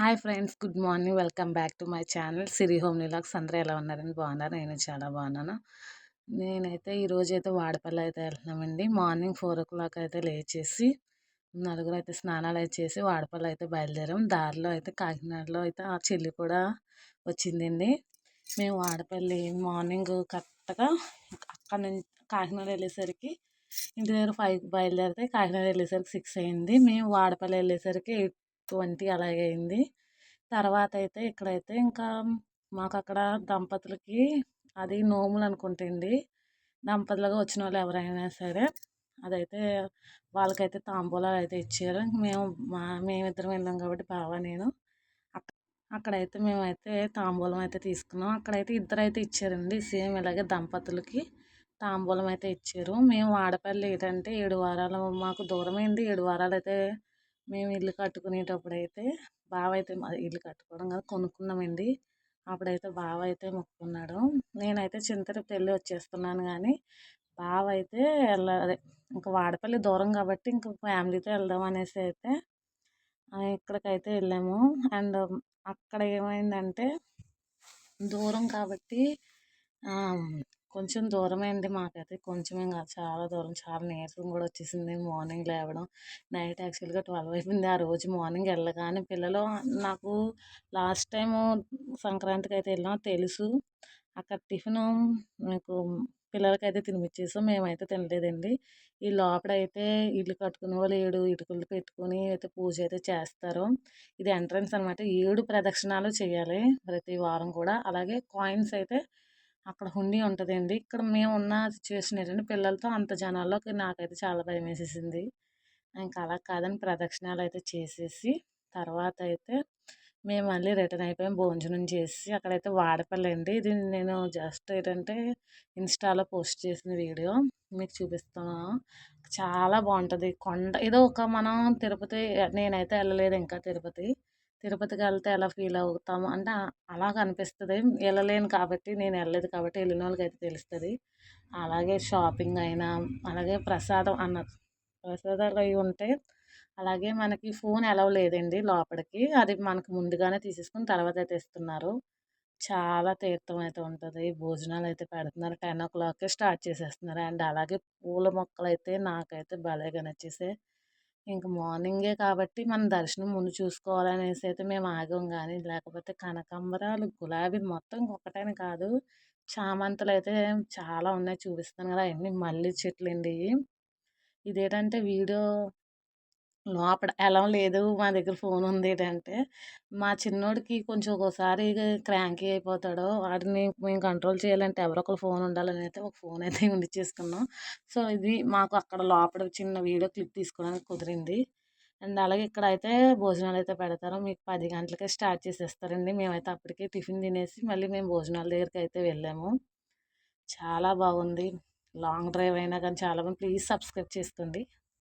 Hi friends, good morning. Welcome back to my channel Siri home vlogs. అందరూ ఎలా ఉన్నారని బాగున్నారు? నేను చాలా బాగున్నాను. నేనైతే ఈరోజైతే వాడపల్లి అయితే వెళ్తున్నామండి. మార్నింగ్ 4 o'clock అయితే లేచేసి నలుగురు అయితే స్నానాలు అయితే చేసి వాడపల్లి అయితే బయలుదేరాం. దారిలో అయితే కాకినాడలో అయితే ఆ చెల్లి కూడా వచ్చిందండి. మేము వాడపల్లి మార్నింగ్ కరెక్ట్గా అక్కడ నుంచి కాకినాడ వెళ్ళేసరికి ఇంటి దగ్గర 5కి బయలుదేరితే కాకినాడ వెళ్ళేసరికి 6 అయింది. మేము వాడపల్లి వెళ్ళేసరికి 8:20 అలాగే అయింది. తర్వాత అయితే ఇక్కడైతే ఇంకా మాకు అక్కడ దంపతులకి అది నోములు అనుకుంటండి. దంపతులుగా వచ్చిన వాళ్ళు ఎవరైనా సరే అదైతే వాళ్ళకైతే తాంబూలాలు అయితే ఇచ్చారు. మేమిద్దరం వెళ్ళాం కాబట్టి బావ నేను అక్కడైతే మేమైతే తాంబూలం అయితే తీసుకున్నాం. అక్కడైతే ఇద్దరైతే ఇచ్చారండి. సేమ్ ఇలాగే దంపతులకి తాంబూలం అయితే ఇచ్చారు. మేము వాడపల్లి ఏంటంటే 7 వారాలు మాకు దూరమైంది. 7 వారాలు అయితే మేము ఇల్లు కట్టుకునేటప్పుడు అయితే బావ అయితే ఇల్లు కట్టుకోవడం కాదు కొనుక్కున్నామండి. అప్పుడైతే బావ అయితే మొక్కుకున్నాడు. నేనైతే చింతరేపు వెళ్ళి వచ్చేస్తున్నాను కానీ బావ అయితే అదే ఇంకా వాడపల్లి దూరం కాబట్టి ఇంకా ఫ్యామిలీతో వెళ్దాం అనేసి అయితే ఇక్కడికైతే వెళ్ళాము. అండ్ అక్కడ ఏమైందంటే దూరం కాబట్టి కొంచెం దూరమైంది మాకైతే. కొంచెమేం కాదు, చాలా దూరం. చాలా నీరసం కూడా వచ్చేసింది మార్నింగ్ లేవడం. నైట్ యాక్చువల్గా 12 అయిపోయింది ఆ రోజు. మార్నింగ్ వెళ్ళగానే పిల్లలు నాకు లాస్ట్ టైము సంక్రాంతికి అయితే వెళ్ళాం తెలుసు. అక్కడ టిఫిన్ మీకు పిల్లలకైతే తినిపించేసాం. మేమైతే తినలేదండి. ఈ లోపలైతే ఇల్లు కట్టుకునే వాళ్ళు 7 ఇటుకలు పెట్టుకుని అయితే పూజ అయితే చేస్తారు. ఇది ఎంట్రన్స్ అనమాట. 7 ప్రదక్షిణాలు చేయాలి ప్రతి వారం కూడా. అలాగే కాయిన్స్ అయితే అక్కడ హుండీ ఉంటుందండి. ఇక్కడ మేము ఉన్న సిచ్యువేషన్ ఏంటంటే పిల్లలతో అంత జనాల్లోకి నాకైతే చాలా భయం వేసేసింది. ఇంకా అలా కాదని ప్రదక్షిణాలు అయితే చేసేసి తర్వాత అయితే మేము మళ్ళీ రిటర్న్ అయిపోయాం. భోజనం చేసి అక్కడైతే వాడపల్లి అండి. ఇది నేను జస్ట్ ఏంటంటే ఇన్స్టాలో పోస్ట్ చేసిన వీడియో మీకు చూపిస్తాను. చాలా బాగుంటుంది. కొండ ఏదో ఒక మనం తిరుపతి, నేనైతే వెళ్ళలేదు ఇంకా తిరుపతికి వెళ్తే ఎలా ఫీల్ అవుతాము అంటే అలాగ అనిపిస్తుంది. వెళ్ళలేను కాబట్టి, నేను వెళ్ళలేదు కాబట్టి వెళ్ళిన వాళ్ళకి అయితే తెలుస్తుంది. అలాగే షాపింగ్ అయినా అలాగే ప్రసాదాలు అవి ఉంటాయి. అలాగే మనకి ఫోన్ అలౌ లేదండి లోపలికి. అది మనకు ముందుగానే తీసేసుకుని తర్వాత అయితే ఇస్తున్నారు. చాలా తీర్థం అయితే ఉంటుంది. భోజనాలు అయితే పెడుతున్నారు. 10 o'clock స్టార్ట్ చేసేస్తున్నారు. అండ్ అలాగే పూల మొక్కలు అయితే నాకైతే భలేగా నచ్చేసాయి. ఇంక మార్నింగే కాబట్టి మనం దర్శనం ముందు చూసుకోవాలనేసి అయితే మేము ఆగాం. కానీ లేకపోతే కనకాంబరాలు, గులాబీ మొత్తం ఒకటని కాదు, చామంతులు అయితే చాలా ఉన్నాయి. చూపిస్తాను కదా, అవన్నీ మల్లె చెట్లు అండి. ఇదేంటంటే వీడియో లోపల అలౌ లేదు. మా దగ్గర ఫోన్ ఉంది ఏంటంటే మా చిన్నోడికి కొంచెం ఒక్కోసారి క్రాంకీ అయిపోతాడు. వాడిని మేము కంట్రోల్ చేయాలంటే ఎవరో ఒకరు ఫోన్ ఉండాలని అయితే ఒక ఫోన్ అయితే ఉండిచ్చేసుకున్నాం. సో ఇది మాకు అక్కడ లోపల చిన్న వీడియో క్లిప్ తీసుకోవడానికి కుదిరింది. అండ్ అలాగే ఇక్కడ అయితే భోజనాలు అయితే పెడతారు. మీకు 10 గంటలకే స్టార్ట్ చేసేస్తారండి. మేమైతే అప్పటికే టిఫిన్ తినేసి మళ్ళీ మేము భోజనాల దగ్గరికి అయితే వెళ్ళాము. చాలా బాగుంది. లాంగ్ డ్రైవ్ అయినా కానీ చాలా బాగుంది. ప్లీజ్ సబ్స్క్రైబ్ చేసుకోండి.